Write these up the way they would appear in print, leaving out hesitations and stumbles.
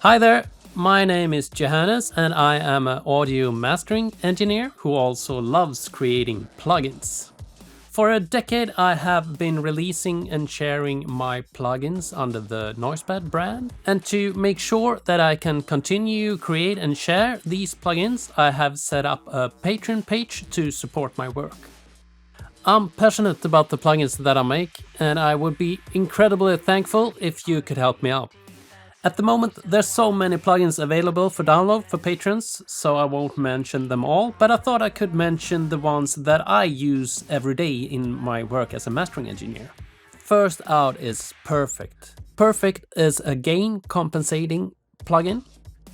Hi there, my name is Johannes and I am an audio mastering engineer who also loves creating plugins. For a decade I have been releasing and sharing my plugins under the Noisebud brand, and to make sure that I can continue create and share these plugins, I have set up a Patreon page to support my work. I'm passionate about the plugins that I make, and I would be incredibly thankful if you could help me out. At the moment, there's so many plugins available for download for patrons, so I won't mention them all, but I thought I could mention the ones that I use every day in my work as a mastering engineer. First out is Perfect. Perfect is a gain compensating plugin.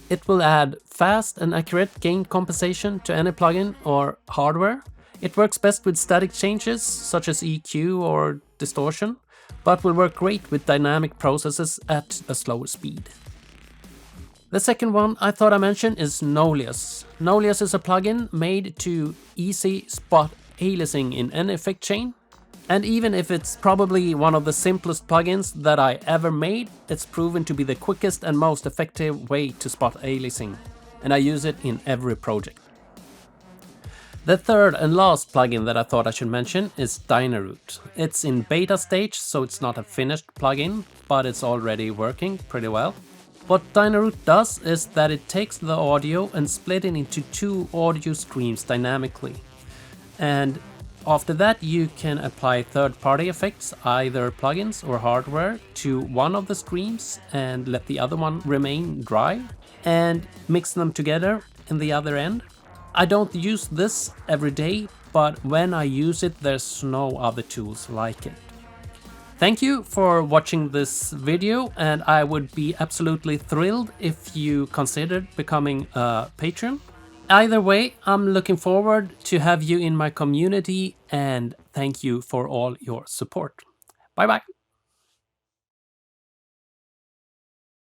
It will add fast and accurate gain compensation to any plugin or hardware. It works best with static changes such as EQ or distortion, but will work great with dynamic processes at a slower speed. The second one I thought I mentioned is Nolius. Nolius is a plugin made to easy spot aliasing in any effect chain. And even if it's probably one of the simplest plugins that I ever made, it's proven to be the quickest and most effective way to spot aliasing, and I use it in every project. The third and last plugin that I thought I should mention is Dynaroot. It's in beta stage, so it's not a finished plugin, but it's already working pretty well. What Dynaroot does is that it takes the audio and split it into two audio streams dynamically. And after that you can apply third-party effects, either plugins or hardware, to one of the streams and let the other one remain dry, and mix them together in the other end. I don't use this every day, but when I use it, there's no other tools like it. Thank you for watching this video, and I would be absolutely thrilled if you considered becoming a patron. Either way, I'm looking forward to have you in my community, and thank you for all your support. Bye bye.